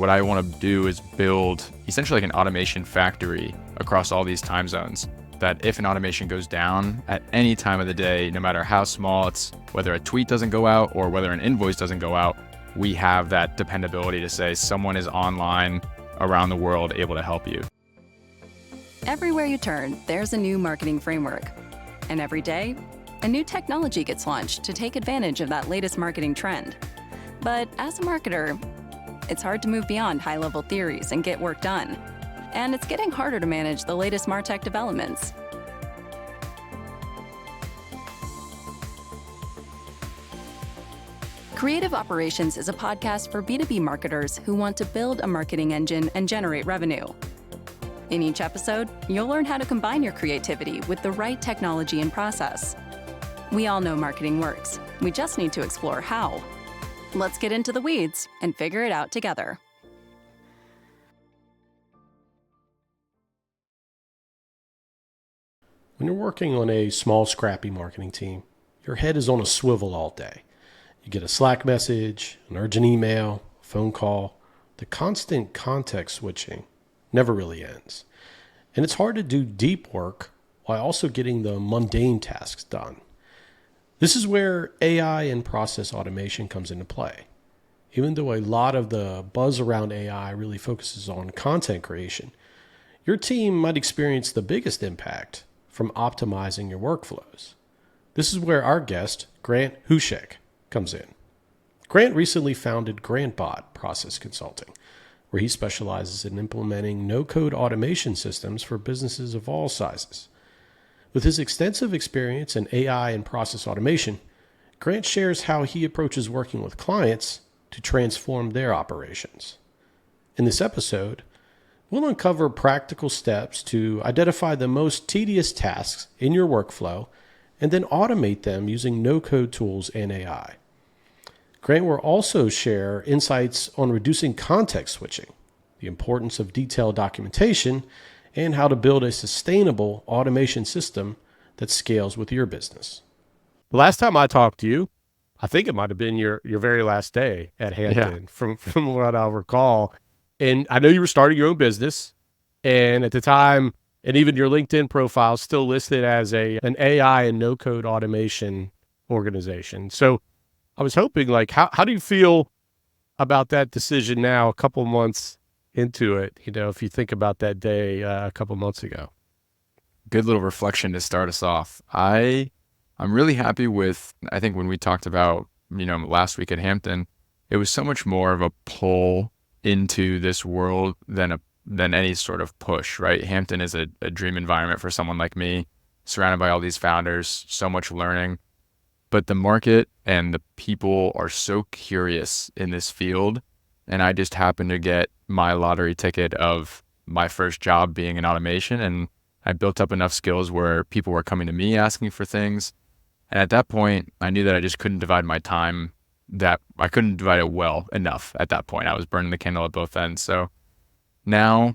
What I want to do is build essentially like an automation factory across all these time zones, that if an automation goes down at any time of the day, no matter how small it's, whether a tweet doesn't go out or whether an invoice doesn't go out, we have that dependability to say someone is online around the world able to help you. Everywhere you turn, there's a new marketing framework. And every day, a new technology gets launched to take advantage of that latest marketing trend. But as a marketer, it's hard to move beyond high-level theories and get work done. And it's getting harder to manage the latest MarTech developments. Creative Operations is a podcast for B2B marketers who want to build a marketing engine and generate revenue. In each episode, you'll learn how to combine your creativity with the right technology and process. We all know marketing works. We just need to explore how. Let's get into the weeds and figure it out together. When you're working on a small, scrappy marketing team, your head is on a swivel all day. You get a Slack message, an urgent email, a phone call. The constant context switching never really ends. And it's hard to do deep work while also getting the mundane tasks done. This is where AI and process automation comes into play. Even though a lot of the buzz around AI really focuses on content creation, your team might experience the biggest impact from optimizing your workflows. This is where our guest, Grant Hushek, comes in. Grant recently founded Grantbot Process Consulting, where he specializes in implementing no-code automation systems for businesses of all sizes. With his extensive experience in AI and process automation, Grant shares how he approaches working with clients to transform their operations. In this episode, we'll uncover practical steps to identify the most tedious tasks in your workflow and then automate them using no-code tools and AI. Grant will also share insights on reducing context switching, the importance of detailed documentation, and how to build a sustainable automation system that scales with your business. The last time I talked to you, I think it might have been your very last day at Hampton, from what I recall. And I know you were starting your own business, and at the time, and even your LinkedIn profile still listed as an AI and no-code automation organization. So I was hoping, like, how do you feel about that decision now, a couple months into it, if you think about that day a couple months ago? Good little reflection to start us off. I'm really happy with, I think when we talked about, last week at Hampton, it was so much more of a pull into this world than any sort of push, right? Hampton is a dream environment for someone like me, surrounded by all these founders, so much learning. But the market and the people are so curious in this field. And I just happened to get my lottery ticket of my first job being in automation. And I built up enough skills where people were coming to me asking for things. And at that point, I knew that I just couldn't divide my time, that I couldn't divide it well enough at that point. I was burning the candle at both ends. So now,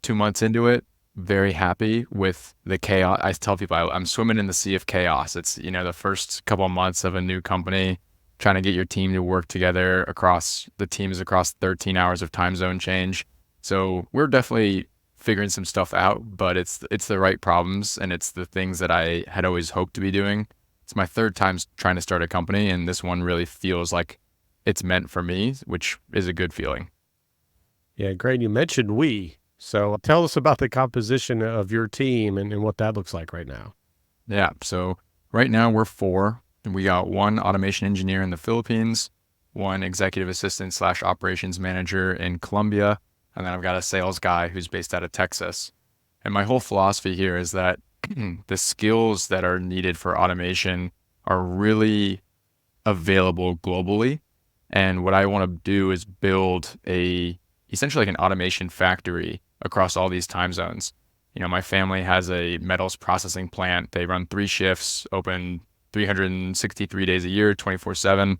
2 months into it, very happy with the chaos. I tell people I'm swimming in the sea of chaos. It's, the first couple of months of a new company, trying to get your team to work together across 13 hours of time zone change. So we're definitely figuring some stuff out, but it's the right problems, and it's the things that I had always hoped to be doing. It's my third time trying to start a company, and this one really feels like it's meant for me, which is a good feeling. Yeah, great. You mentioned we. So tell us about the composition of your team and what that looks like right now. Yeah, so right now we're 4. We got 1 automation engineer in the Philippines, 1 executive assistant / operations manager in Colombia, and then I've got a sales guy who's based out of Texas. And my whole philosophy here is that the skills that are needed for automation are really available globally. And what I want to do is build essentially like an automation factory across all these time zones. My family has a metals processing plant. They run 3 shifts, open 363 days a year, 24/7.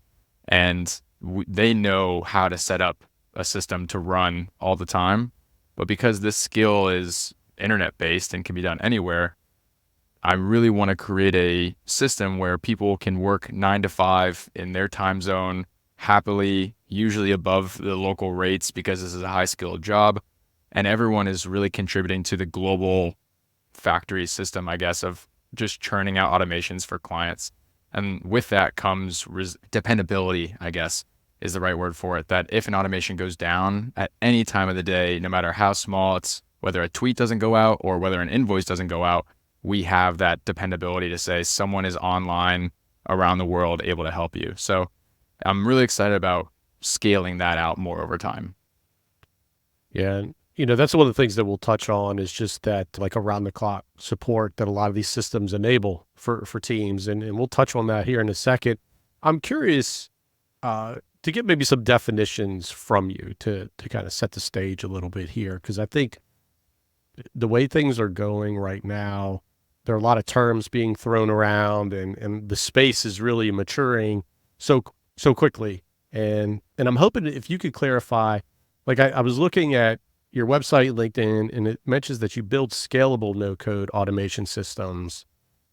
And they know how to set up a system to run all the time. But because this skill is internet-based and can be done anywhere, I really want to create a system where people can work 9 to 5 in their time zone, happily, usually above the local rates because this is a high skilled job. And everyone is really contributing to the global factory system, I guess, of just churning out automations for clients. And with that comes dependability, I guess, is the right word for it. That if an automation goes down at any time of the day, no matter how small it's, whether a tweet doesn't go out or whether an invoice doesn't go out, we have that dependability to say someone is online around the world able to help you. So I'm really excited about scaling that out more over time. Yeah. And, that's one of the things that we'll touch on is just that like around the clock support that a lot of these systems enable for teams. And we'll touch on that here in a second. I'm curious to get maybe some definitions from you to kind of set the stage a little bit here. Cause I think the way things are going right now, there are a lot of terms being thrown around and the space is really maturing so quickly. And I'm hoping if you could clarify, like I was looking at your website, LinkedIn, and it mentions that you build scalable no-code automation systems.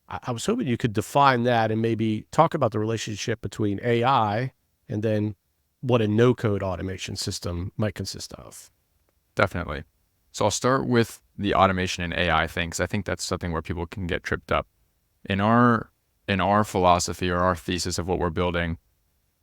I was hoping you could define that and maybe talk about the relationship between AI and then what a no-code automation system might consist of. Definitely. So I'll start with the automation and AI thing, because I think that's something where people can get tripped up. In our philosophy or our thesis of what we're building,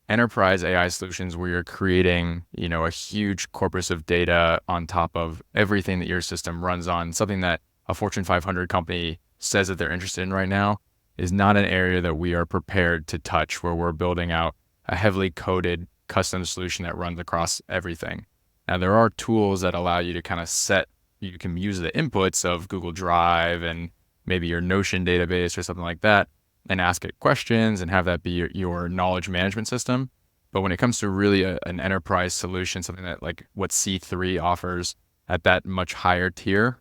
enterprise AI solutions where you're creating, a huge corpus of data on top of everything that your system runs on, something that a Fortune 500 company says that they're interested in right now, is not an area that we are prepared to touch, where we're building out a heavily coded custom solution that runs across everything. Now, there are tools that allow you to kind of you can use the inputs of Google Drive and maybe your Notion database or something like that, and ask it questions and have that be your knowledge management system. But when it comes to really an enterprise solution, something that like what C3 offers at that much higher tier,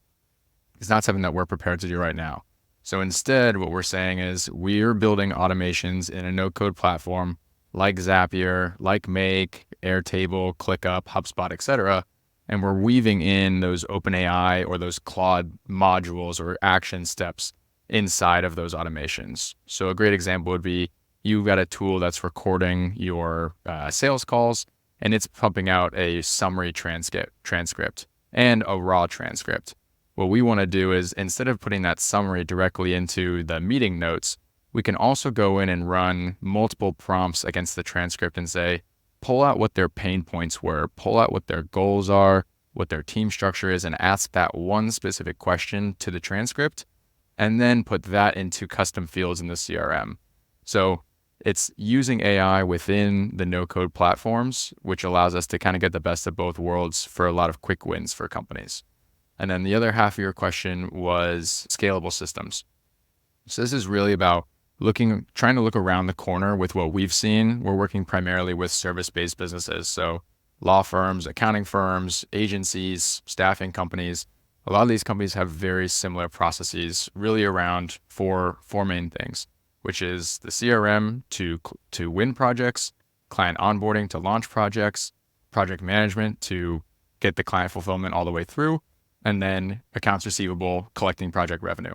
is not something that we're prepared to do right now. So instead, what we're saying is we're building automations in a no-code platform like Zapier, like Make, Airtable, ClickUp, HubSpot, etc. And we're weaving in those OpenAI or those Claude modules or action steps inside of those automations. So a great example would be you've got a tool that's recording your sales calls, and it's pumping out a summary transcript and a raw transcript. What we want to do is, instead of putting that summary directly into the meeting notes, we can also go in and run multiple prompts against the transcript and say, pull out what their pain points were, pull out what their goals are, what their team structure is, and ask that one specific question to the transcript, and then put that into custom fields in the CRM. So it's using AI within the no-code platforms, which allows us to kind of get the best of both worlds for a lot of quick wins for companies. And then the other half of your question was scalable systems. So this is really about trying to look around the corner with what we've seen. We're working primarily with service-based businesses. So law firms, accounting firms, agencies, staffing companies. A lot of these companies have very similar processes really around four main things, which is the CRM to win projects, client onboarding to launch projects, project management to get the client fulfillment all the way through, and then accounts receivable, collecting project revenue.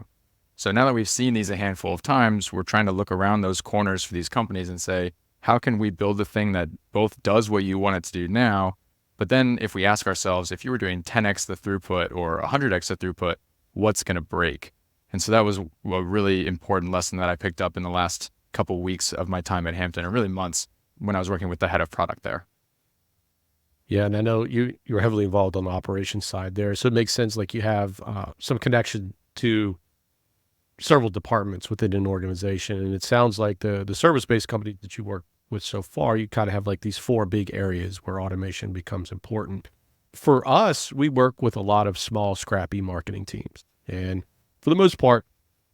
So now that we've seen these a handful of times, we're trying to look around those corners for these companies and say, how can we build the thing that both does what you want it to do now, but then if we ask ourselves, if you were doing 10x the throughput or 100x the throughput, what's going to break? And so that was a really important lesson that I picked up in the last couple weeks of my time at Hampton, or really months, when I was working with the head of product there. Yeah, and I know you're heavily involved on the operations side there, so it makes sense like you have some connection to several departments within an organization. And it sounds like the service-based company that you work with so far, you kind of have like these four big areas where automation becomes important. For us, we work with a lot of small, scrappy marketing teams. And for the most part,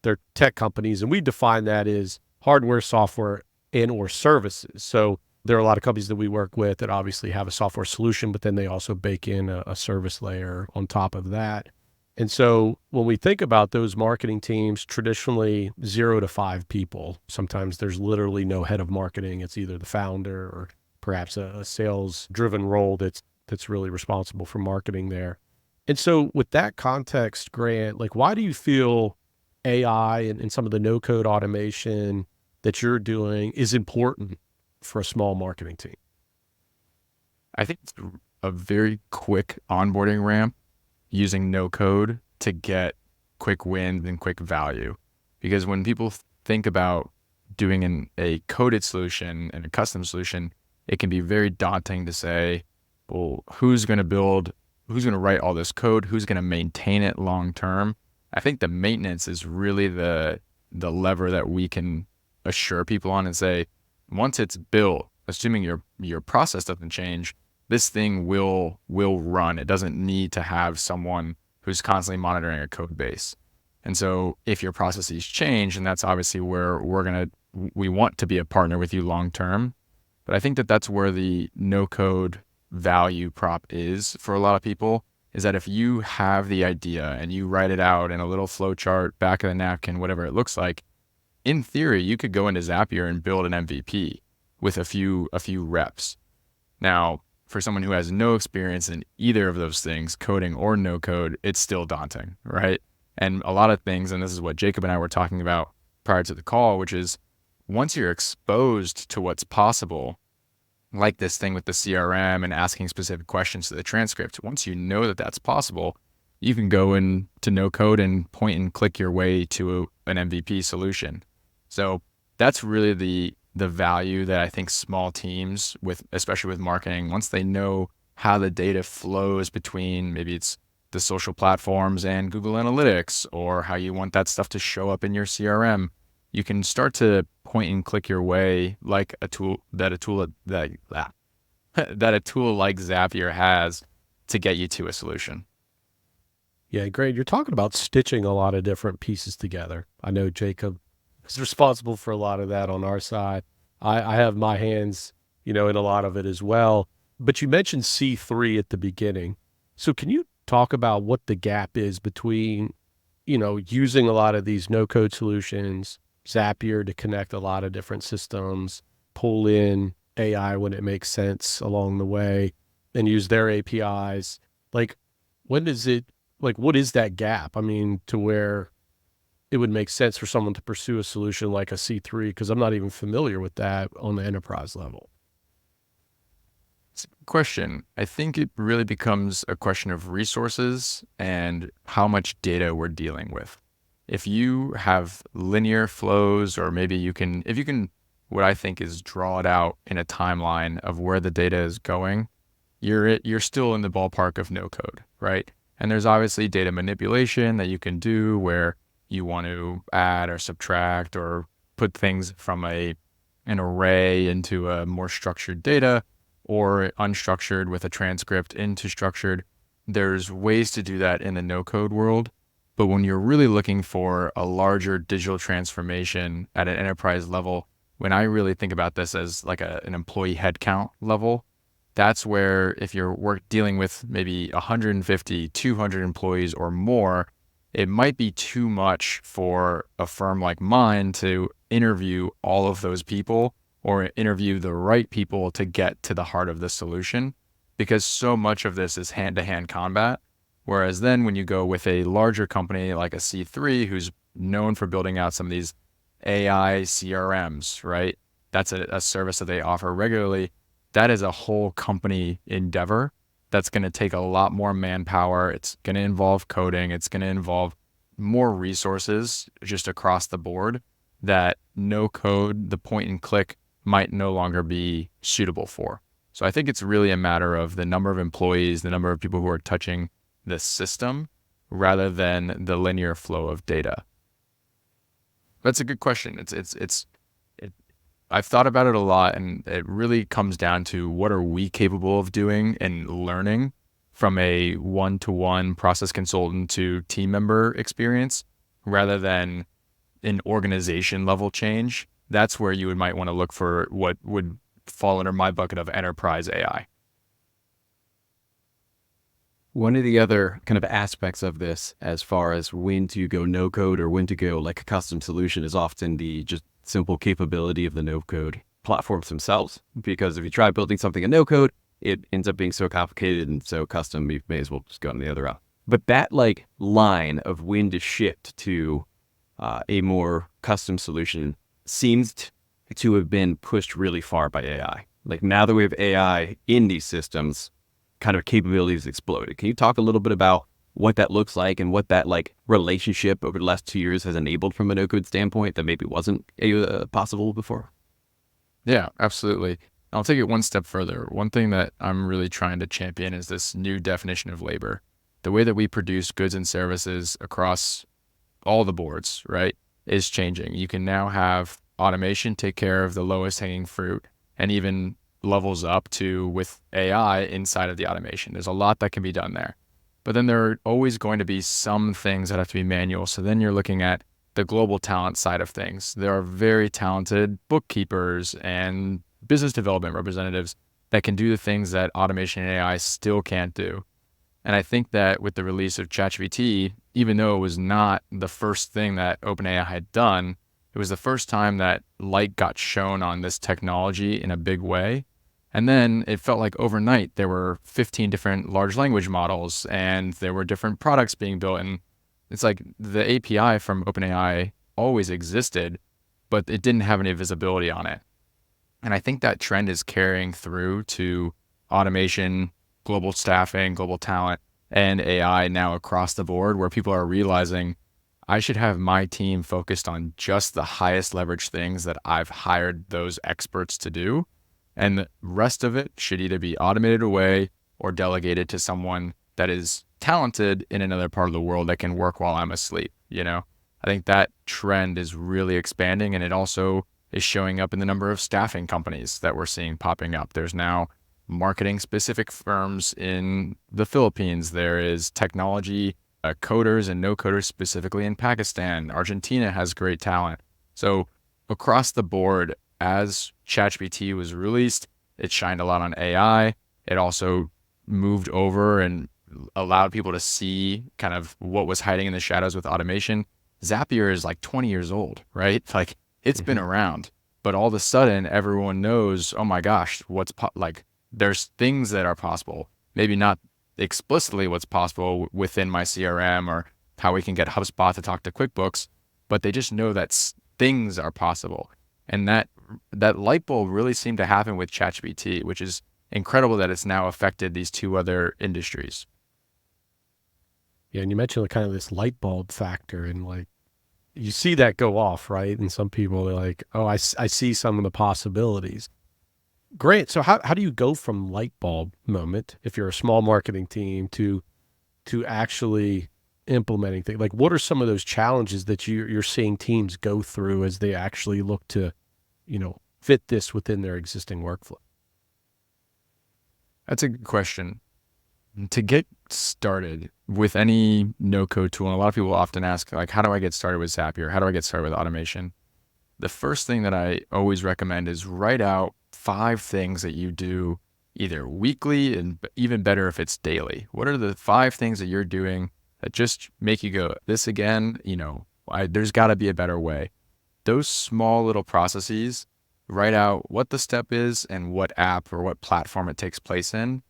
they're tech companies. And we define that as hardware, software, and or services. So there are a lot of companies that we work with that obviously have a software solution, but then they also bake in a service layer on top of that. And so when we think about those marketing teams, traditionally 0 to 5 people, sometimes there's literally no head of marketing. It's either the founder or perhaps a sales-driven role that's really responsible for marketing there. And so with that context, Grant, like why do you feel AI and some of the no-code automation that you're doing is important for a small marketing team? I think it's a very quick onboarding ramp using no code to get quick wins and quick value. Because when people think about doing a coded solution and a custom solution, it can be very daunting to say, well, who's going to write all this code? Who's going to maintain it long term? I think the maintenance is really the lever that we can assure people on and say, once it's built, assuming your process doesn't change, this thing will run. It doesn't need to have someone who's constantly monitoring a code base. And so if your processes change, and that's obviously where we want to be a partner with you long term. But I think that's where the no code value prop is for a lot of people, is that if you have the idea and you write it out in a little flow chart, back of the napkin, whatever it looks like, in theory, you could go into Zapier and build an MVP with a few reps. Now, for someone who has no experience in either of those things, coding or no code, it's still daunting, right? And a lot of things, and this is what Jacob and I were talking about prior to the call, which is once you're exposed to what's possible, like this thing with the CRM and asking specific questions to the transcript, once you know that that's possible, you can go into no code and point and click your way to an MVP solution. So that's really the value that I think small teams, especially with marketing, once they know how the data flows between, maybe it's the social platforms and Google Analytics, or how you want that stuff to show up in your CRM, you can start to point and click your way like a tool like Zapier has to get you to a solution. Yeah, great. You're talking about stitching a lot of different pieces together. I know Jacob is responsible for a lot of that on our side. I have my hands, in a lot of it as well. But you mentioned C3 at the beginning. So can you talk about what the gap is between, using a lot of these no-code solutions, Zapier to connect a lot of different systems, pull in AI when it makes sense along the way, and use their APIs? Like, what is that gap? I mean, to where it would make sense for someone to pursue a solution like a C3, because I'm not even familiar with that on the enterprise level. It's a good question. I think it really becomes a question of resources and how much data we're dealing with. If you have linear flows, or maybe if you can, what I think is draw it out in a timeline of where the data is going, you're still in the ballpark of no code, right? And there's obviously data manipulation that you can do where you want to add or subtract or put things from an array into a more structured data, or unstructured with a transcript into structured. There's ways to do that in the no code world. But when you're really looking for a larger digital transformation at an enterprise level, when I really think about this as like an employee headcount level, that's where if you're dealing with maybe 150, 200 employees or more, it might be too much for a firm like mine to interview all of those people or interview the right people to get to the heart of the solution, because so much of this is hand-to-hand combat. Whereas then when you go with a larger company like a C3 who's known for building out some of these AI CRMs, right? That's a service that they offer regularly. That is a whole company endeavor that's going to take a lot more manpower. It's going to involve coding. It's going to involve more resources just across the board that no code, the point and click, might no longer be suitable for. So I think it's really a matter of the number of employees, the number of people who are touching the system, rather than the linear flow of data. That's a good question. I've thought about it a lot, and it really comes down to what are we capable of doing and learning from a one-to-one process consultant to team member experience, rather than an organization level change. That's where you might want to look for what would fall under my bucket of enterprise AI. One of the other kind of aspects of this, as far as when to go no code or when to go like a custom solution, is often the just simple capability of the no code platforms themselves. Because if you try building something in no code, it ends up being so complicated and so custom, you may as well just go on the other route. But that like line of when to shift to a more custom solution seems to have been pushed really far by AI. Like now that we have AI in these systems, kind of capabilities exploded. Can you talk a little bit about what that looks like and what that like relationship over the last 2 years has enabled from a no-code standpoint that maybe wasn't possible before? Yeah, absolutely. I'll take it one step further. One thing that I'm really trying to champion is this new definition of labor. The way that we produce goods and services across all the boards, right, is changing. You can now have automation take care of the lowest hanging fruit and even levels up to with AI inside of the automation. There's a lot that can be done there. But then there are always going to be some things that have to be manual. So then you're looking at the global talent side of things. There are very talented bookkeepers and business development representatives that can do the things that automation and AI still can't do. And I think that with the release of ChatGPT, even though it was not the first thing that OpenAI had done, it was the first time that light got shown on this technology in a big way. And then it felt like overnight there were 15 different large language models and there were different products being built. And it's like the API from OpenAI always existed, but it didn't have any visibility on it. And I think that trend is carrying through to automation, global staffing, global talent, and AI now across the board, where people are realizing I should have my team focused on just the highest leverage things that I've hired those experts to do. And the rest of it should either be automated away or delegated to someone that is talented in another part of the world that can work while I'm asleep. I think that trend is really expanding, and it also is showing up in the number of staffing companies that we're seeing popping up. There's now marketing specific firms in the Philippines. There is technology coders and no coders specifically in Pakistan. Argentina has great talent. So across the board, as ChatGPT was released, it shined a lot on AI. It also moved over and allowed people to see kind of what was hiding in the shadows with automation. Zapier is like 20 years old, right? Like it's been around, but all of a sudden everyone knows, oh my gosh, there's things that are possible. Maybe not explicitly what's possible within my CRM or how we can get HubSpot to talk to QuickBooks, but they just know that things are possible. And that light bulb really seemed to happen with ChatGPT, which is incredible that it's now affected these two other industries. Yeah, and you mentioned kind of this light bulb factor, and like you see that go off, right? And some people are like, oh, I see some of the possibilities. Great. So how do you go from light bulb moment, if you're a small marketing team, to actually implementing things? Like, what are some of those challenges that you're seeing teams go through as they actually look to, fit this within their existing workflow? That's a good question. To get started with any no-code tool, and a lot of people often ask, like, how do I get started with Zapier? How do I get started with automation? The first thing that I always recommend is write out 5 things that you do either weekly, and even better if it's daily. What are the 5 things that you're doing that just make you go, this again, there's got to be a better way. Those small little processes, write out what the step is and what app or what platform it takes place in.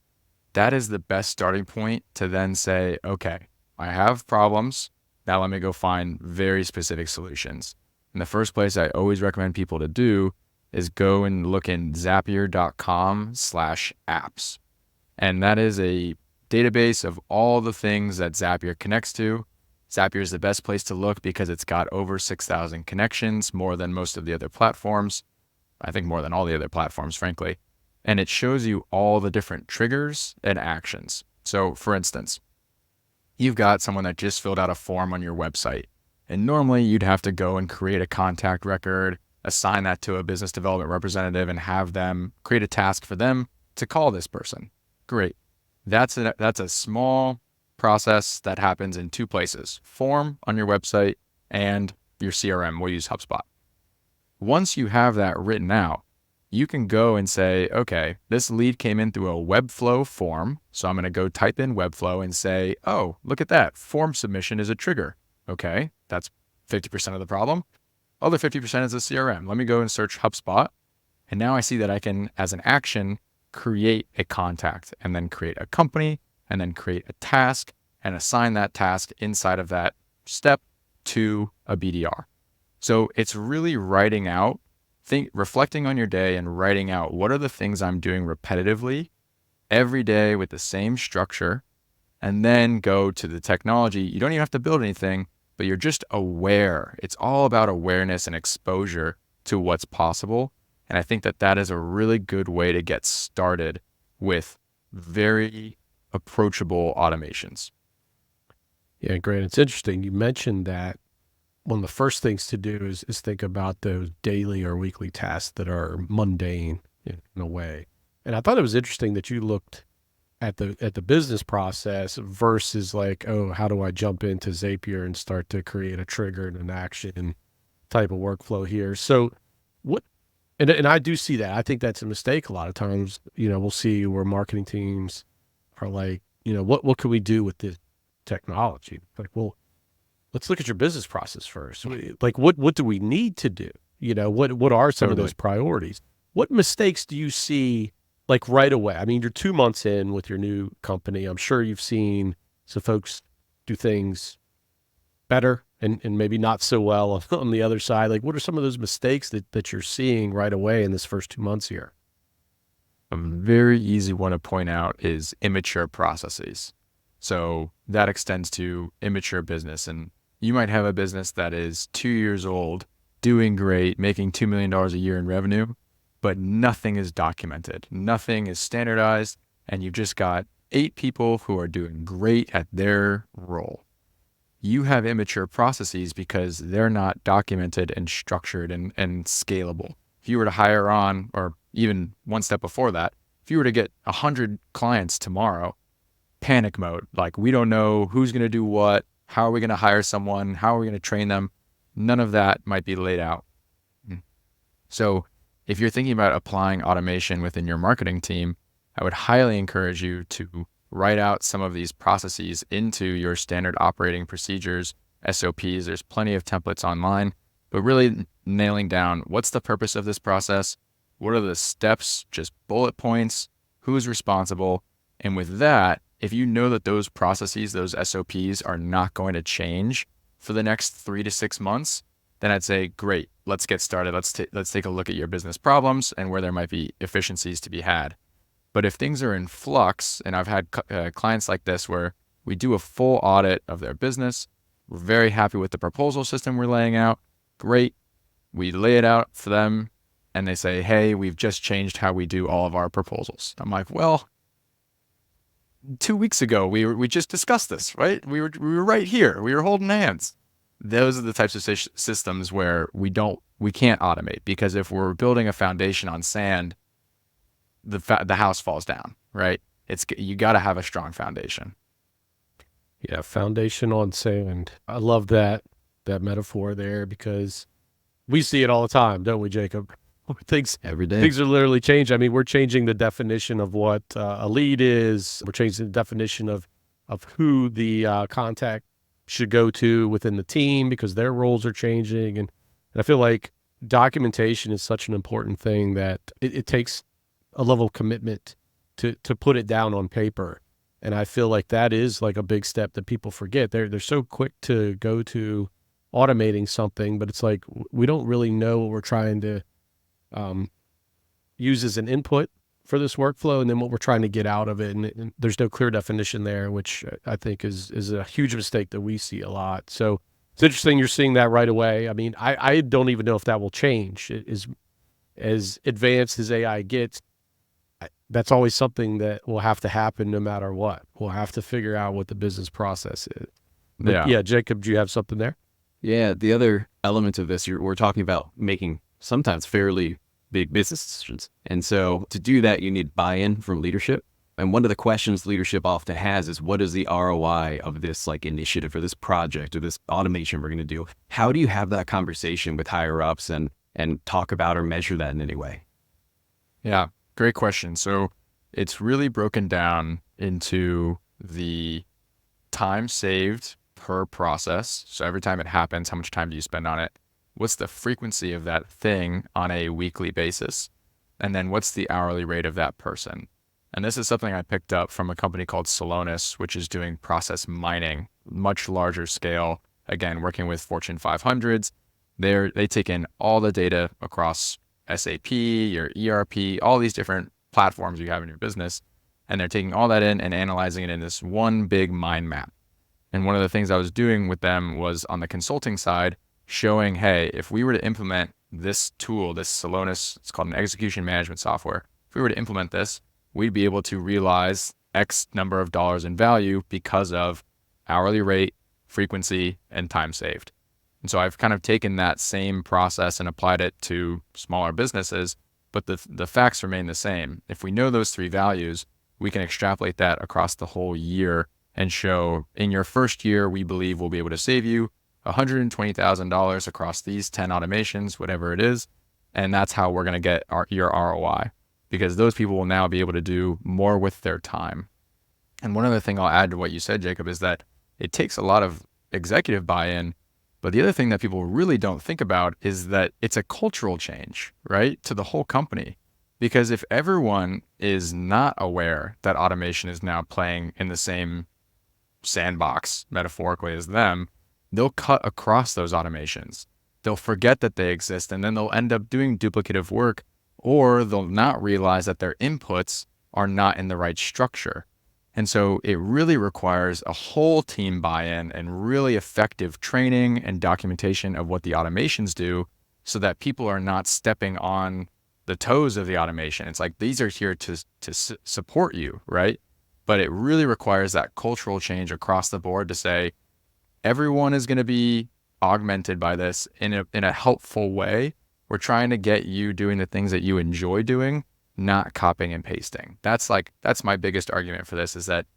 That is the best starting point to then say, okay, I have problems. Now let me go find very specific solutions. And the first place I always recommend people to do is go and look in zapier.com/apps. And that is a database of all the things that Zapier connects to. Zapier is the best place to look because it's got over 6,000 connections, more than most of the other platforms. I think more than all the other platforms, frankly. And it shows you all the different triggers and actions. So for instance, you've got someone that just filled out a form on your website. And normally you'd have to go and create a contact record, assign that to a business development representative, and have them create a task for them to call this person. Great. That's a small process that happens in 2 places: form on your website and your CRM. We'll use HubSpot. Once you have that written out, you can go and say, okay, this lead came in through a Webflow form. So I'm going to go type in Webflow and say, oh, look at that. Form submission is a trigger. Okay, that's 50% of the problem. Other 50% is the CRM. Let me go and search HubSpot. And now I see that I can, as an action, create a contact and then create a company and then create a task and assign that task inside of that step to a BDR. So it's really writing out reflecting on your day and writing out what are the things I'm doing repetitively every day with the same structure, and then go to the technology. You don't even have to build anything, but you're just aware. It's all about awareness and exposure to what's possible. And I think that that is a really good way to get started with very approachable automations. Yeah, Grant, it's interesting. You mentioned that one of the first things to do is think about those daily or weekly tasks that are mundane in a way. And I thought it was interesting that you looked at the business process versus like, oh, how do I jump into Zapier and start to create a trigger and an action type of workflow here? So what, and I do see that. I think that's a mistake a lot of times. We'll see where marketing teams are like, what can we do with this technology? Like, well, let's look at your business process first. Like, what do we need to do? What are some of those priorities? What mistakes do you see like right away? I mean, you're 2 months in with your new company. I'm sure you've seen some folks do things better and maybe not so well on the other side. Like, what are some of those mistakes that you're seeing right away in this first 2 months here? A very easy one to point out is immature processes. So that extends to immature business. And you might have a business that is 2 years old, doing great, making $2 million a year in revenue, but nothing is documented. Nothing is standardized. And you've just got 8 people who are doing great at their role. You have immature processes because they're not documented and structured and scalable. If you were to hire on, or even one step before that, if you were to get 100 clients tomorrow, panic mode. Like, we don't know who's going to do what. How are we going to hire someone? How are we going to train them? None of that might be laid out. So if you're thinking about applying automation within your marketing team, I would highly encourage you to write out some of these processes into your standard operating procedures, SOPs. There's plenty of templates online, but really nailing down what's the purpose of this process? What are the steps? Just bullet points, who's responsible? And with that, if you know that those processes, those SOPs are not going to change for the next 3 to 6 months, then I'd say, great, let's get started. Let's take a look at your business problems and where there might be efficiencies to be had. But if things are in flux, and I've had clients like this where we do a full audit of their business, we're very happy with the proposal system we're laying out, great, we lay it out for them, and they say, hey, we've just changed how we do all of our proposals. I'm like, well, 2 weeks ago, we just discussed this, right? We were right here. We were holding hands. Those are the types of systems where we can't automate, because if we're building a foundation on sand, the house falls down, right? You got to have a strong foundation. Yeah, foundation on sand. I love that metaphor there, because we see it all the time, don't we, Jacob? Every day. Things are literally changing. I mean, we're changing the definition of what a lead is. We're changing the definition of who the contact should go to within the team, because their roles are changing. And I feel like documentation is such an important thing that it takes a level of commitment to put it down on paper. And I feel like that is like a big step that people forget. They're so quick to go to automating something, but it's like, we don't really know what we're trying to use as an input for this workflow, and then what we're trying to get out of it. And there's no clear definition there, which I think is a huge mistake that we see a lot. So it's interesting you're seeing that right away. I mean, I don't even know if that will change. It is as advanced as AI gets. That's always something that will have to happen no matter what. We'll have to figure out what the business process is. But yeah, Jacob, do you have something there? Yeah, the other element of this, we're talking about making sometimes fairly big business decisions. And so to do that, you need buy-in from leadership. And one of the questions leadership often has is, what is the ROI of this like initiative or this project or this automation we're going to do? How do you have that conversation with higher ups and talk about or measure that in any way? Yeah, great question. So it's really broken down into the time saved per process. So every time it happens, how much time do you spend on it? What's the frequency of that thing on a weekly basis? And then what's the hourly rate of that person? And this is something I picked up from a company called Celonis, which is doing process mining, much larger scale. Again, working with Fortune 500s. They take in all the data across SAP, your ERP, all these different platforms you have in your business. And they're taking all that in and analyzing it in this one big mind map. And one of the things I was doing with them was on the consulting side, showing, hey, if we were to implement this tool, this Celonis, it's called an execution management software. If we were to implement this, we'd be able to realize X number of dollars in value because of hourly rate, frequency, and time saved. And so I've kind of taken that same process and applied it to smaller businesses, but the facts remain the same. If we know those 3 values, we can extrapolate that across the whole year and show in your first year, we believe we'll be able to save you $120,000 across these 10 automations, whatever it is. And that's how we're going to get your ROI, because those people will now be able to do more with their time. And one other thing I'll add to what you said, Jacob, is that it takes a lot of executive buy-in. But the other thing that people really don't think about is that it's a cultural change, right, to the whole company. Because if everyone is not aware that automation is now playing in the same sandbox, metaphorically, as them, they'll cut across those automations. They'll forget that they exist, and then they'll end up doing duplicative work, or they'll not realize that their inputs are not in the right structure. And so it really requires a whole team buy-in and really effective training and documentation of what the automations do so that people are not stepping on the toes of the automation. It's like, these are here to support you, right? But it really requires that cultural change across the board to say, everyone is going to be augmented by this in a helpful way. We're trying to get you doing the things that you enjoy doing, not copying and pasting. That's my biggest argument for this, is that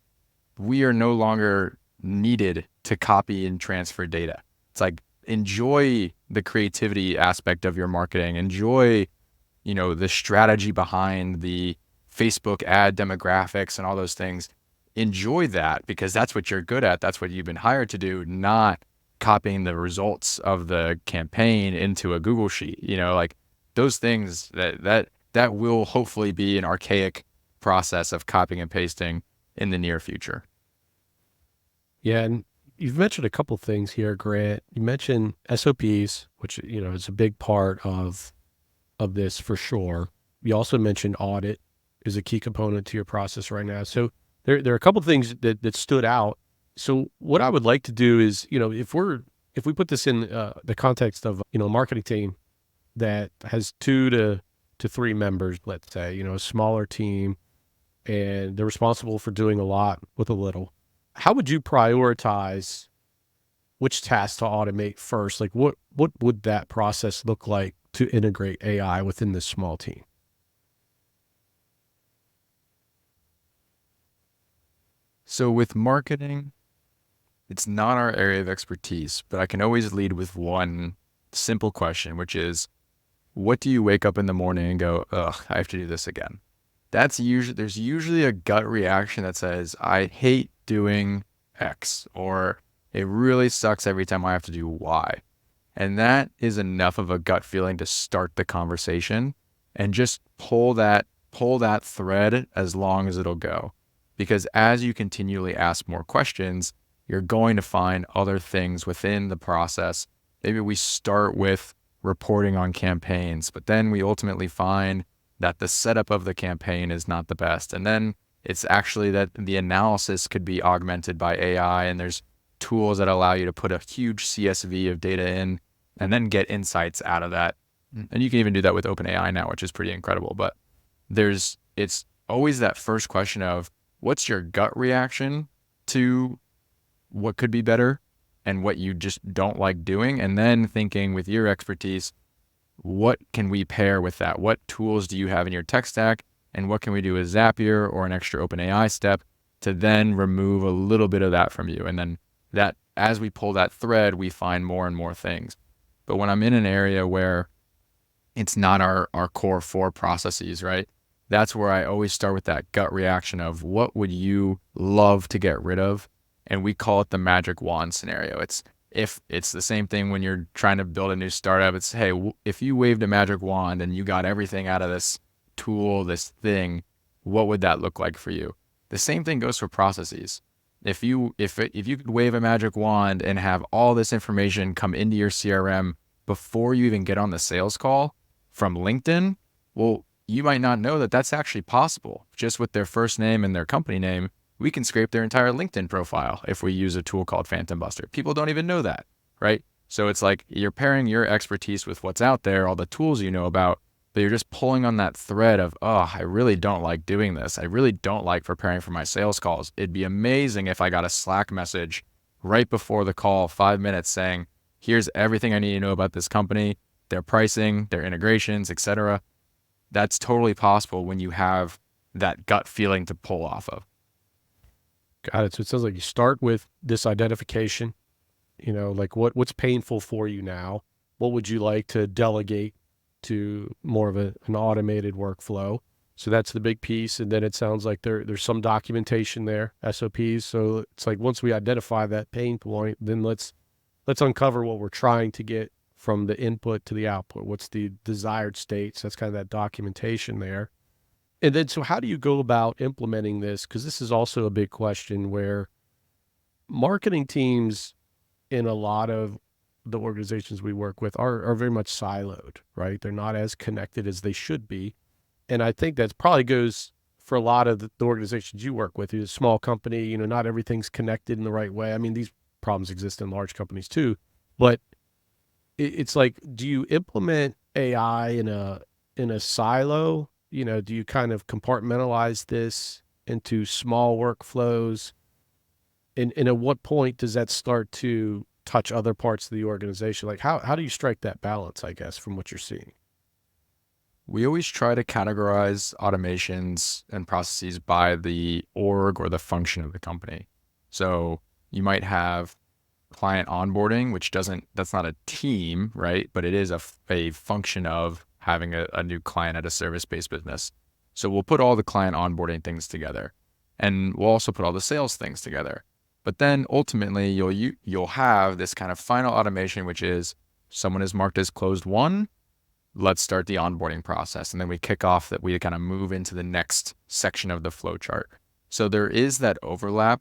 we are no longer needed to copy and transfer data. It's like, enjoy the creativity aspect of your marketing. Enjoy, the strategy behind the Facebook ad demographics and all those things. Enjoy that, because that's what you're good at. That's what you've been hired to do, not copying the results of the campaign into a Google sheet. Like those things that will hopefully be an archaic process of copying and pasting in the near future. Yeah, and you've mentioned a couple things here, Grant. You mentioned SOPs, which is a big part of this for sure. You also mentioned audit is a key component to your process right now. So there are a couple of things that stood out. So what I would like to do is, if we put this in the context of a marketing team that has 2 to 3 members, let's say, a smaller team, and they're responsible for doing a lot with a little. How would you prioritize which tasks to automate first? Like what would that process look like to integrate AI within this small team? So with marketing, it's not our area of expertise, but I can always lead with one simple question, which is, what do you wake up in the morning and go, ugh, I have to do this again? There's usually a gut reaction that says, I hate doing X, or it really sucks every time I have to do Y. And that is enough of a gut feeling to start the conversation and just pull that thread as long as it'll go. Because as you continually ask more questions, you're going to find other things within the process. Maybe we start with reporting on campaigns, but then we ultimately find that the setup of the campaign is not the best. And then it's actually that the analysis could be augmented by AI, and there's tools that allow you to put a huge CSV of data in and then get insights out of that. And you can even do that with OpenAI now, which is pretty incredible. But it's always that first question of, what's your gut reaction to what could be better and what you just don't like doing? And then thinking with your expertise, what can we pair with that? What tools do you have in your tech stack? And what can we do with Zapier or an extra OpenAI step to then remove a little bit of that from you? And then that, as we pull that thread, we find more and more things. But when I'm in an area where it's not our core 4 processes, right? That's where I always start with that gut reaction of, what would you love to get rid of? And we call it the magic wand scenario. It's the same thing when you're trying to build a new startup. It's, hey, if you waved a magic wand and you got everything out of this tool, this thing, what would that look like for you? The same thing goes for processes. If you could wave a magic wand and have all this information come into your CRM before you even get on the sales call, from LinkedIn, well, you might not know that that's actually possible. Just with their first name and their company name, we can scrape their entire LinkedIn profile if we use a tool called Phantom Buster. People don't even know that, right? So it's like you're pairing your expertise with what's out there, all the tools you know about, but you're just pulling on that thread of, oh, I really don't like doing this. I really don't like preparing for my sales calls. It'd be amazing if I got a Slack message right before the call, 5 minutes, saying, here's everything I need to know about this company, their pricing, their integrations, etc. That's totally possible when you have that gut feeling to pull off of. Got it. So it sounds like you start with this identification, like what's painful for you now? What would you like to delegate to more of an automated workflow? So that's the big piece. And then it sounds like there's some documentation there, SOPs. So it's like once we identify that pain point, then let's uncover what we're trying to get from the input to the output. What's the desired state? So that's kind of that documentation there. And then, so how do you go about implementing this? Because this is also a big question where marketing teams in a lot of the organizations we work with are very much siloed, right? They're not as connected as they should be. And I think that probably goes for a lot of the organizations you work with. You're a small company, not everything's connected in the right way. I mean, these problems exist in large companies too, but it's like, do you implement AI in a silo? Do you kind of compartmentalize this into small workflows? And at what point does that start to touch other parts of the organization? Like how do you strike that balance, I guess, from what you're seeing? We always try to categorize automations and processes by the org or the function of the company. So you might have client onboarding, that's not a team, right? But it is a function of having a new client at a service-based business. So we'll put all the client onboarding things together, and we'll also put all the sales things together. But then ultimately you'll have this kind of final automation, which is someone is marked as closed won. Let's start the onboarding process. And then we kick off that we kind of move into the next section of the flow chart. So there is that overlap.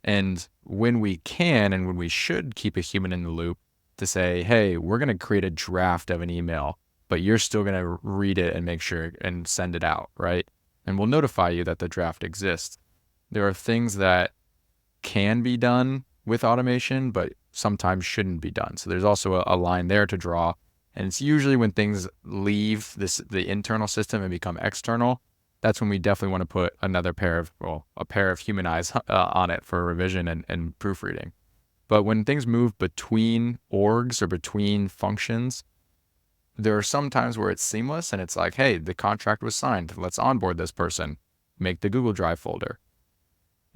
And when we can and when we should keep a human in the loop to say, hey, we're going to create a draft of an email, but you're still going to read it and make sure and send it out, right? And we'll notify you that the draft exists. There are things that can be done with automation, but sometimes shouldn't be done. So there's also a line there to draw. And it's usually when things leave the internal system and become external, that's when we definitely want to put a pair of human eyes on it for revision and proofreading. But when things move between orgs or between functions, there are some times where it's seamless and it's like, hey, the contract was signed. Let's onboard this person, make the Google Drive folder.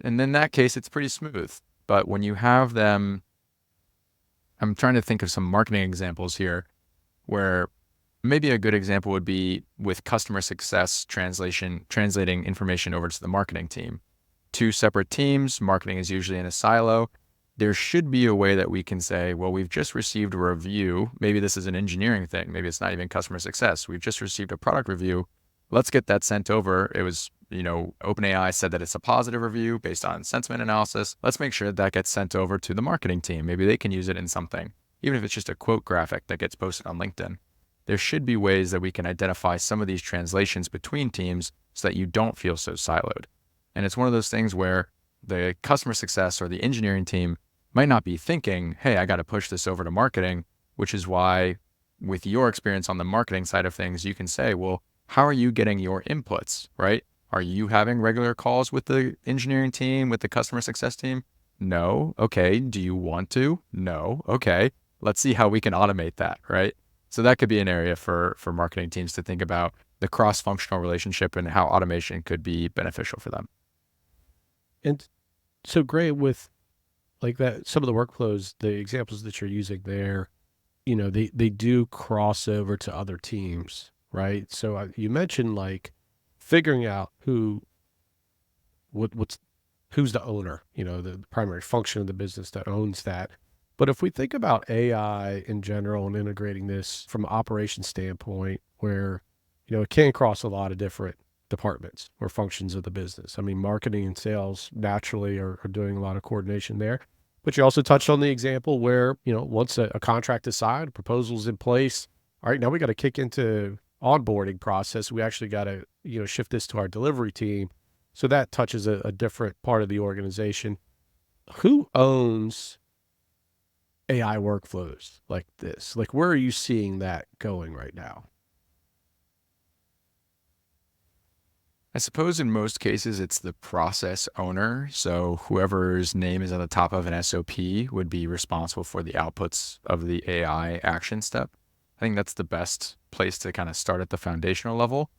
And in that case, it's pretty smooth. But when you have them, I'm trying to think of some marketing examples here where maybe a good example would be with customer success translating information over to the marketing team. Two separate teams, marketing is usually in a silo. There should be a way that we can say, well, we've just received a review. Maybe this is an engineering thing. Maybe it's not even customer success. We've just received a product review. Let's get that sent over. It was, OpenAI said that it's a positive review based on sentiment analysis. Let's make sure that gets sent over to the marketing team. Maybe they can use it in something, even if it's just a quote graphic that gets posted on LinkedIn. There should be ways that we can identify some of these translations between teams so that you don't feel so siloed. And it's one of those things where the customer success or the engineering team might not be thinking, hey, I got to push this over to marketing, which is why with your experience on the marketing side of things, you can say, well, how are you getting your inputs, right? Are you having regular calls with the engineering team, with the customer success team? No. Okay. Do you want to? No. Okay. Let's see how we can automate that, right? So that could be an area for marketing teams to think about the cross-functional relationship and how automation could be beneficial for them. And so great with like that, some of the workflows, the examples that you're using there, they do cross over to other teams, right? So you mentioned like figuring out who's the owner, the primary function of the business that owns that. But if we think about AI in general and integrating this from an operations standpoint where, it can cross a lot of different departments or functions of the business. I mean, marketing and sales naturally are doing a lot of coordination there. But you also touched on the example where, once a contract is signed, a proposal's in place, all right, now we got to kick into onboarding process. We actually got to, shift this to our delivery team. So that touches a different part of the organization. Who owns AI workflows like this? Like, where are you seeing that going right now? I suppose in most cases it's the process owner. So whoever's name is at the top of an SOP would be responsible for the outputs of the AI action step. I think that's the best place to kind of start at the foundational level.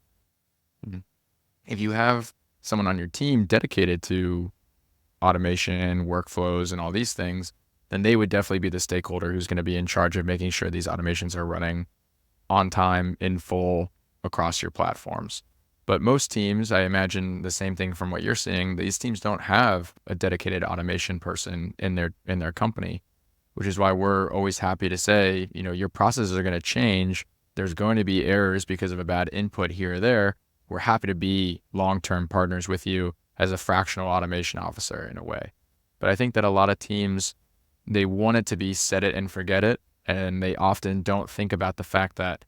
If you have someone on your team dedicated to automation, workflows, and all these things, then they would definitely be the stakeholder who's going to be in charge of making sure these automations are running on time, in full, across your platforms. But most teams, I imagine the same thing from what you're seeing, these teams don't have a dedicated automation person in their company, which is why we're always happy to say, your processes are going to change. There's going to be errors because of a bad input here or there. We're happy to be long-term partners with you as a fractional automation officer in a way. But I think that a lot of teams, they want it to be set it and forget it. And they often don't think about the fact that,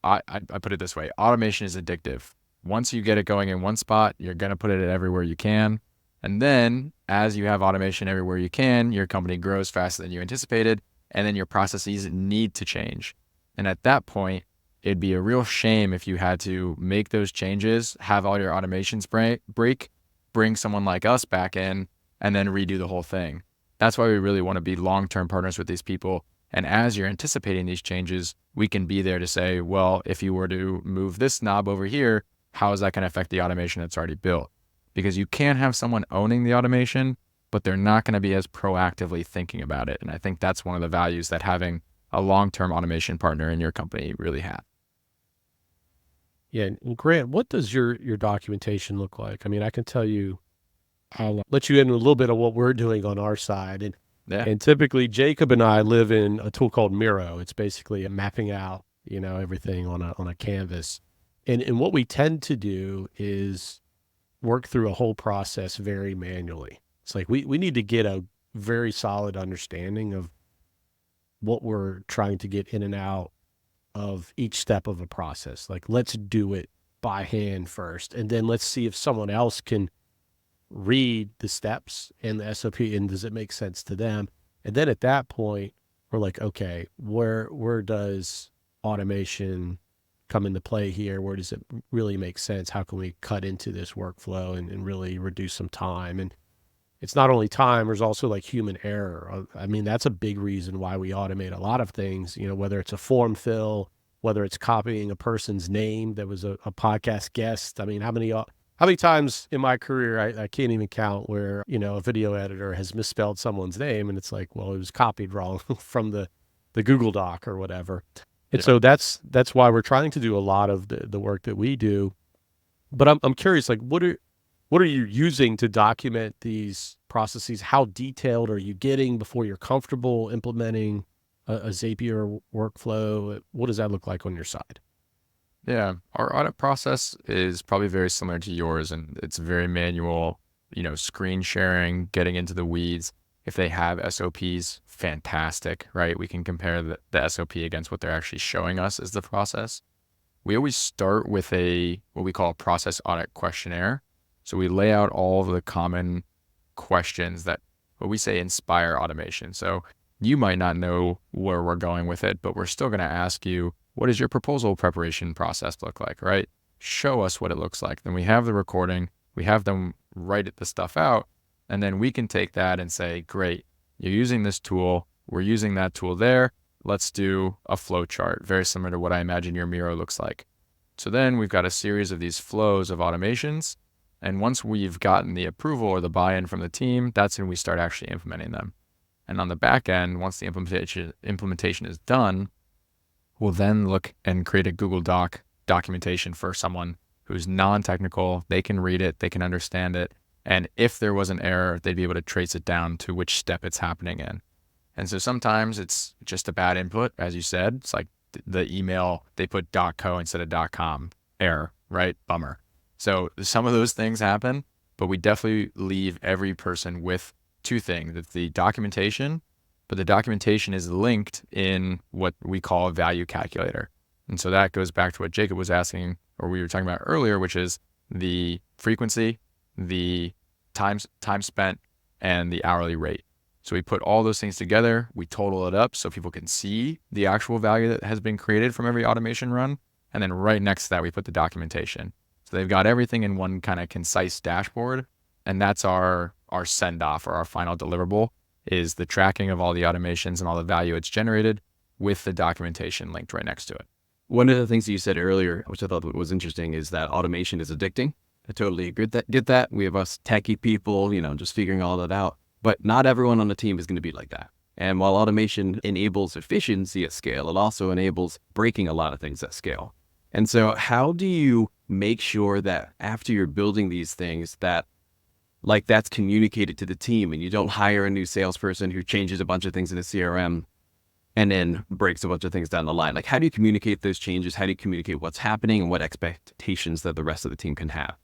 I put it this way, automation is addictive. Once you get it going in one spot, you're going to put it everywhere you can. And then as you have automation everywhere you can, your company grows faster than you anticipated. And then your processes need to change. And at that point, it'd be a real shame if you had to make those changes, have all your automations break, bring someone like us back in, and then redo the whole thing. That's why we really want to be long-term partners with these people. And as you're anticipating these changes, we can be there to say, well, if you were to move this knob over here, how is that going to affect the automation that's already built? Because you can have someone owning the automation, but they're not going to be as proactively thinking about it. And I think that's one of the values that having a long-term automation partner in your company really has. Yeah. And Grant, what does your documentation look like? I mean, I can tell you, I'll let you in a little bit of what we're doing on our side. And typically Jacob and I live in a tool called Miro. It's basically a mapping out, everything on a canvas. And what we tend to do is work through a whole process very manually. It's like we need to get a very solid understanding of what we're trying to get in and out of each step of a process. Like, let's do it by hand first, and then let's see if someone else can read the steps and the SOP, and does it make sense to them? And then at that point, we're like, okay, where does automation come into play here? Where does it really make sense? How can we cut into this workflow and really reduce some time? And it's not only time, there's also like human error. I mean, that's a big reason why we automate a lot of things, whether it's a form fill, whether it's copying a person's name that was a podcast guest. I mean, how many times in my career, I can't even count where, a video editor has misspelled someone's name and it's like, well, it was copied wrong from the Google Doc or whatever. And so that's why we're trying to do a lot of the work that we do. But I'm curious, like, what are you using to document these processes? How detailed are you getting before you're comfortable implementing a Zapier workflow? What does that look like on your side? Yeah, our audit process is probably very similar to yours, and it's very manual, screen sharing, getting into the weeds. If they have SOPs, fantastic, right? We can compare the SOP against what they're actually showing us as the process. We always start with what we call a process audit questionnaire. So we lay out all of the common questions that what we say inspire automation. So you might not know where we're going with it, but we're still going to ask you, what does your proposal preparation process look like, right? Show us what it looks like. Then we have the recording, we have them write the stuff out, and then we can take that and say, great, you're using this tool, we're using that tool there, let's do a flow chart, very similar to what I imagine your Miro looks like. So then we've got a series of these flows of automations, and once we've gotten the approval or the buy-in from the team, that's when we start actually implementing them. And on the back end, once the implementation is done, we'll then look and create a Google Doc documentation for someone who's non-technical. They can read it, they can understand it. And if there was an error, they'd be able to trace it down to which step it's happening in. And so sometimes it's just a bad input, as you said. It's like the email, they put .co instead of .com, error, right? Bummer. So some of those things happen, but we definitely leave every person with two things. It's the documentation, but the documentation is linked in what we call a value calculator. And so that goes back to what Jacob was asking, or we were talking about earlier, which is the frequency, the time spent, and the hourly rate. So we put all those things together, we total it up so people can see the actual value that has been created from every automation run. And then right next to that, we put the documentation. So they've got everything in one kind of concise dashboard. And that's our send off, or our final deliverable, is the tracking of all the automations and all the value it's generated with the documentation linked right next to it. One of the things that you said earlier, which I thought was interesting, is that automation is addicting. I totally agree get that. We have us techie people, just figuring all that out. But not everyone on the team is going to be like that. And while automation enables efficiency at scale, it also enables breaking a lot of things at scale. And so how do you make sure that after you're building these things that that's communicated to the team, and you don't hire a new salesperson who changes a bunch of things in the CRM and then breaks a bunch of things down the line? How do you communicate those changes? How do you communicate what's happening and what expectations that the rest of the team can have?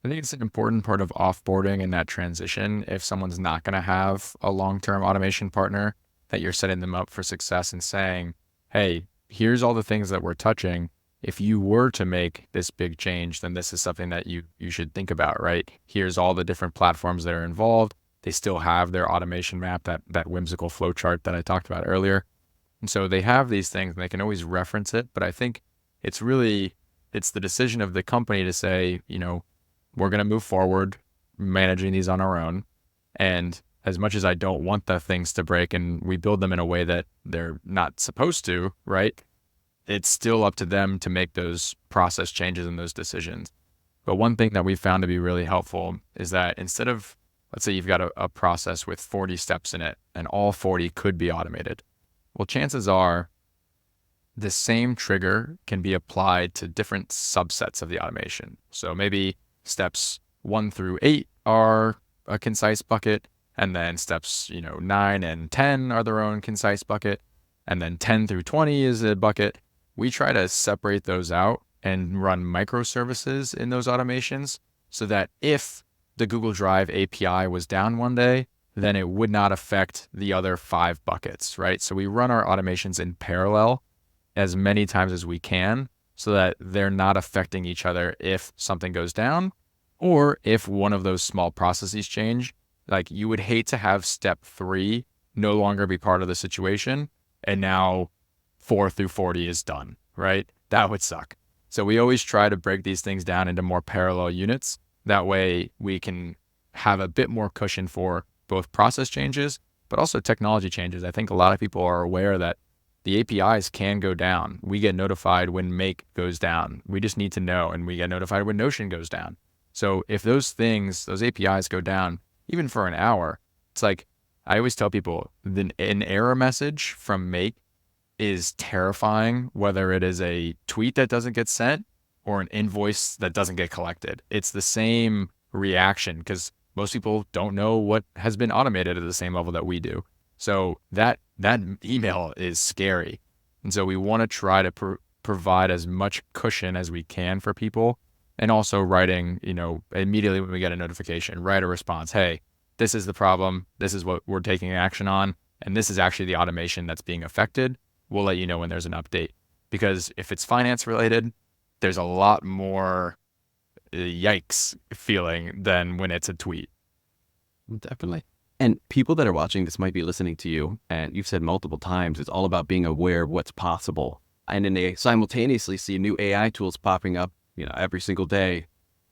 I think it's an important part of offboarding in that transition. If someone's not going to have a long-term automation partner, that you're setting them up for success and saying, hey, here's all the things that we're touching. If you were to make this big change, then this is something that you should think about, right? Here's all the different platforms that are involved. They still have their automation map, that whimsical flow chart that I talked about earlier. And so they have these things and they can always reference it. But I think it's the decision of the company to say, we're going to move forward managing these on our own. And as much as I don't want the things to break and we build them in a way that they're not supposed to, right? It's still up to them to make those process changes and those decisions. But one thing that we found to be really helpful is that instead of, let's say you've got a process with 40 steps in it and all 40 could be automated. Well, chances are the same trigger can be applied to different subsets of the automation. So maybe steps 1 through 8 are a concise bucket, and then steps 9 and 10 are their own concise bucket, and then 10 through 20 is a bucket. We try to separate those out and run microservices in those automations so that if the Google Drive API was down one day, then it would not affect the other 5 buckets, right? So we run our automations in parallel as many times as we can so that they're not affecting each other if something goes down or if one of those small processes change. You would hate to have step 3 no longer be part of the situation and now 4 through 40 is done, right? That would suck. So we always try to break these things down into more parallel units. That way we can have a bit more cushion for both process changes, but also technology changes. I think a lot of people are aware that the APIs can go down. We get notified when Make goes down. We just need to know, and we get notified when Notion goes down. So if those APIs go down, even for an hour, it's I always tell people an error message from Make is terrifying, whether it is a tweet that doesn't get sent or an invoice that doesn't get collected. It's the same reaction because most people don't know what has been automated at the same level that we do. So that email is scary. And so we want to try to provide as much cushion as we can for people. And also writing, immediately when we get a notification, write a response. Hey, this is the problem. This is what we're taking action on. And this is actually the automation that's being affected. We'll let you know when there's an update. Because if it's finance related, there's a lot more yikes feeling than when it's a tweet. Definitely. And people that are watching this might be listening to you, and you've said multiple times, it's all about being aware of what's possible. And then they simultaneously see new AI tools popping up, every single day.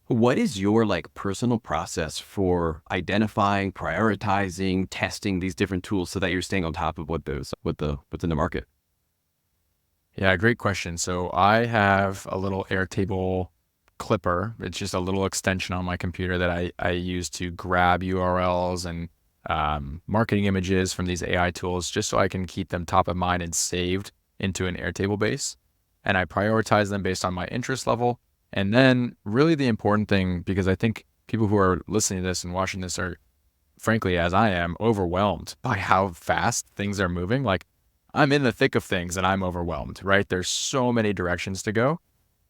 What is your personal process for identifying, prioritizing, testing these different tools so that you're staying on top of what's in the market? Yeah, great question. So I have a little Airtable clipper. It's just a little extension on my computer that I use to grab URLs and marketing images from these AI tools just so I can keep them top of mind and saved into an Airtable base. And I prioritize them based on my interest level. And then really the important thing, because I think people who are listening to this and watching this are, frankly, as I am, overwhelmed by how fast things are moving. I'm in the thick of things and I'm overwhelmed, right? There's so many directions to go.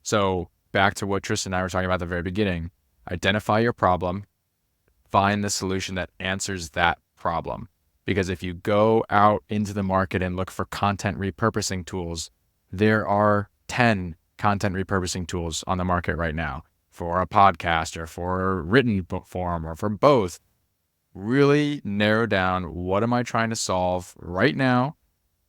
So back to what Tristan and I were talking about at the very beginning, identify your problem, find the solution that answers that problem. Because if you go out into the market and look for content repurposing tools, there are 10 content repurposing tools on the market right now for a podcast or for written form or for both. Really narrow down, what am I trying to solve right now?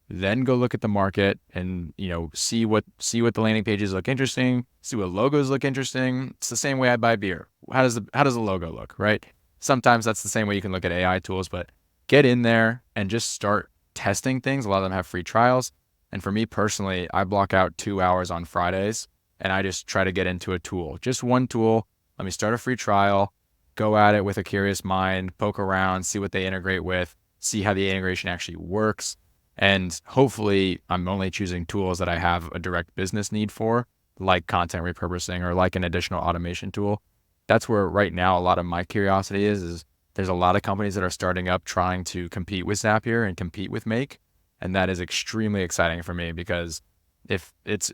Then go look at the market and, see what the landing pages look interesting, see what logos look interesting. It's the same way I buy beer. How does the logo look, right? Sometimes that's the same way you can look at AI tools, but get in there and just start testing things. A lot of them have free trials. And for me personally, I block out 2 hours on Fridays and I just try to get into a tool, just one tool. Let me start a free trial, go at it with a curious mind, poke around, see what they integrate with, see how the integration actually works. And hopefully I'm only choosing tools that I have a direct business need for, like content repurposing or like an additional automation tool. That's where right now a lot of my curiosity is there's a lot of companies that are starting up trying to compete with Zapier and compete with Make. And that is extremely exciting for me because if it's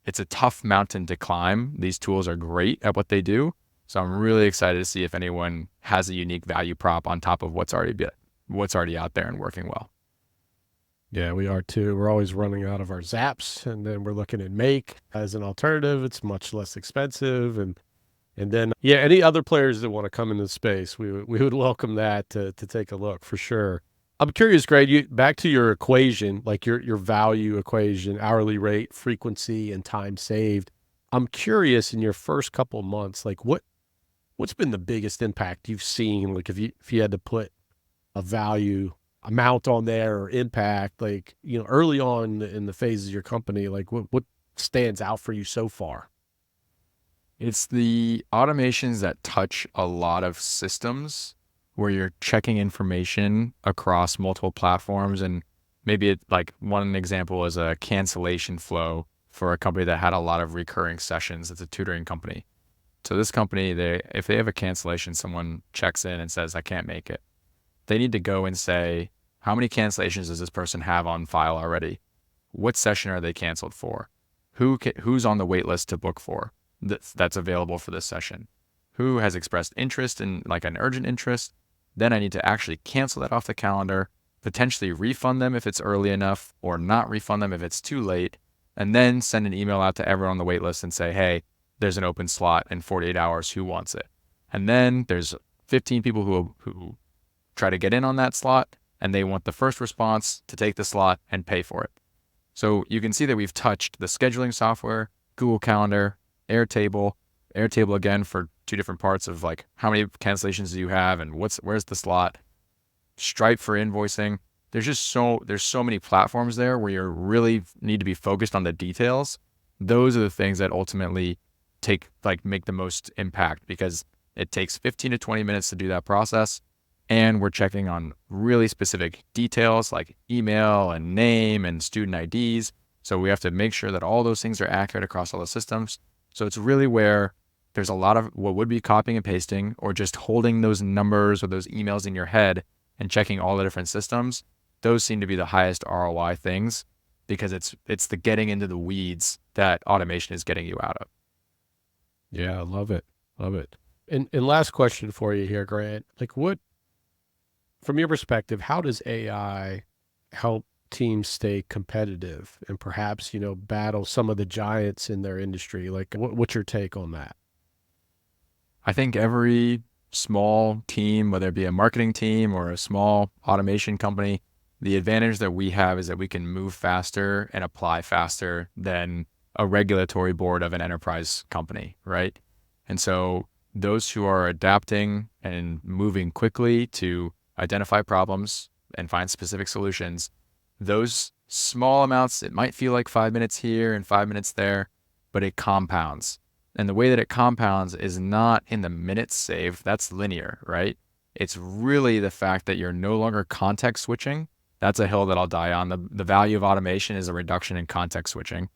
a tough mountain to climb. These tools are great at what they do. So I'm really excited to see if anyone has a unique value prop on top of what's already out there and working well. Yeah, we are too. We're always running out of our Zaps, and then we're looking at Make as an alternative. It's much less expensive, and then any other players that want to come into the space, we would welcome that to take a look for sure. I'm curious, Greg, back to your equation, like your value equation, hourly rate, frequency, and time saved. I'm curious, in your first couple of months, like what's been the biggest impact you've seen? Like if you had to put a value amount on there or impact, like, early on in the phases of your company, like what stands out for you so far? It's the automations that touch a lot of systems where you're checking information across multiple platforms. And maybe like one example is a cancellation flow for a company that had a lot of recurring sessions. It's a tutoring company. So this company, if they have a cancellation, someone checks in and says, I can't make it. They need to go and say, how many cancellations does this person have on file already? What session are they canceled for? Who's on the wait list to book for that's available for this session? Who has expressed interest in like an urgent interest? Then I need to actually cancel that off the calendar, potentially refund them if it's early enough or not refund them if it's too late, and then send an email out to everyone on the wait list and say, hey, there's an open slot in 48 hours. Who wants it? And then there's 15 people who try to get in on that slot, and they want the first response to take the slot and pay for it. So you can see that we've touched the scheduling software, Google Calendar, Airtable again for two different parts of like how many cancellations do you have and where's the slot, Stripe for invoicing. There's so many platforms there where you really need to be focused on the details. Those are the things that ultimately make the most impact because it takes 15 to 20 minutes to do that process. And we're checking on really specific details like email and name and student IDs. So we have to make sure that all those things are accurate across all the systems. So it's really where there's a lot of what would be copying and pasting or just holding those numbers or those emails in your head and checking all the different systems. Those seem to be the highest ROI things because it's the getting into the weeds that automation is getting you out of. Yeah, I love it. Love it. And last question for you here, Grant. Like from your perspective, how does AI help teams stay competitive and perhaps, battle some of the giants in their industry? Like what's your take on that? I think every small team, whether it be a marketing team or a small automation company, the advantage that we have is that we can move faster and apply faster than a regulatory board of an enterprise company, right? And so those who are adapting and moving quickly to identify problems and find specific solutions, those small amounts, it might feel like 5 minutes here and 5 minutes there, but it compounds. And the way that it compounds is not in the minutes saved. That's linear, right? It's really the fact that you're no longer context switching. That's a hill that I'll die on. The value of automation is a reduction in context switching.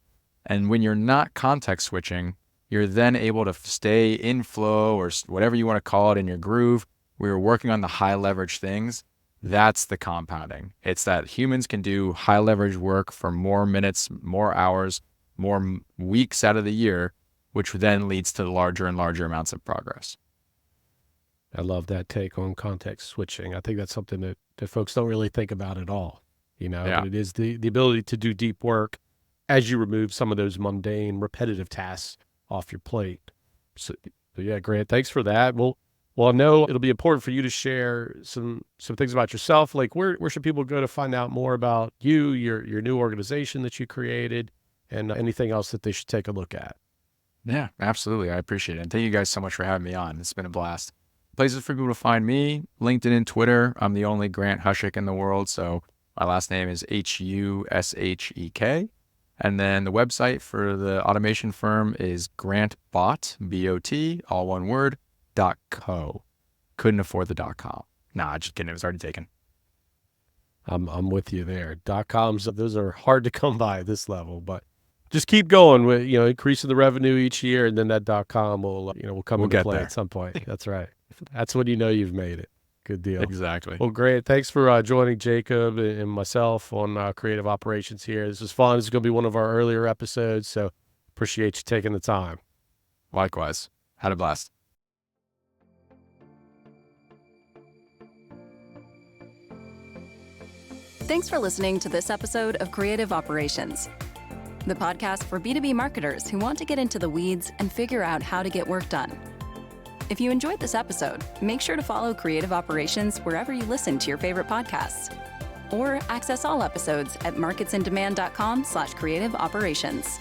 And when you're not context switching, you're then able to stay in flow or whatever you want to call it in your groove. We were working on the high leverage things. That's the compounding. It's that humans can do high leverage work for more minutes, more hours, more weeks out of the year, which then leads to larger and larger amounts of progress. I love that take on context switching. I think that's something that folks don't really think about at all, Yeah. But it is the ability to do deep work as you remove some of those mundane, repetitive tasks off your plate. So yeah, Grant, thanks for that. Well, I know it'll be important for you to share some things about yourself. Like where should people go to find out more about you, your new organization that you created, and anything else that they should take a look at? Yeah, absolutely. I appreciate it. And thank you guys so much for having me on. It's been a blast. Places for people to find me, LinkedIn and Twitter. I'm the only Grant Hushek in the world. So my last name is Hushek. And then the website for the automation firm is Grantbot, B-O-T, all one word, .co. Couldn't afford the .com. Nah, just kidding. It was already taken. I'm with you there. .coms, those are hard to come by at this level, but just keep going with, increasing the revenue each year, and then that .com will come into play at some point. That's right. That's when you've made it. Good deal. Exactly. Well, great. Thanks for joining Jacob and myself on Creative Operations here. This is fun. This is going to be one of our earlier episodes, so appreciate you taking the time. Likewise. Had a blast. Thanks for listening to this episode of Creative Operations, the podcast for B2B marketers who want to get into the weeds and figure out how to get work done. If you enjoyed this episode, make sure to follow Creative Operations wherever you listen to your favorite podcasts, or access all episodes at marketsindemand.com/creativeoperations.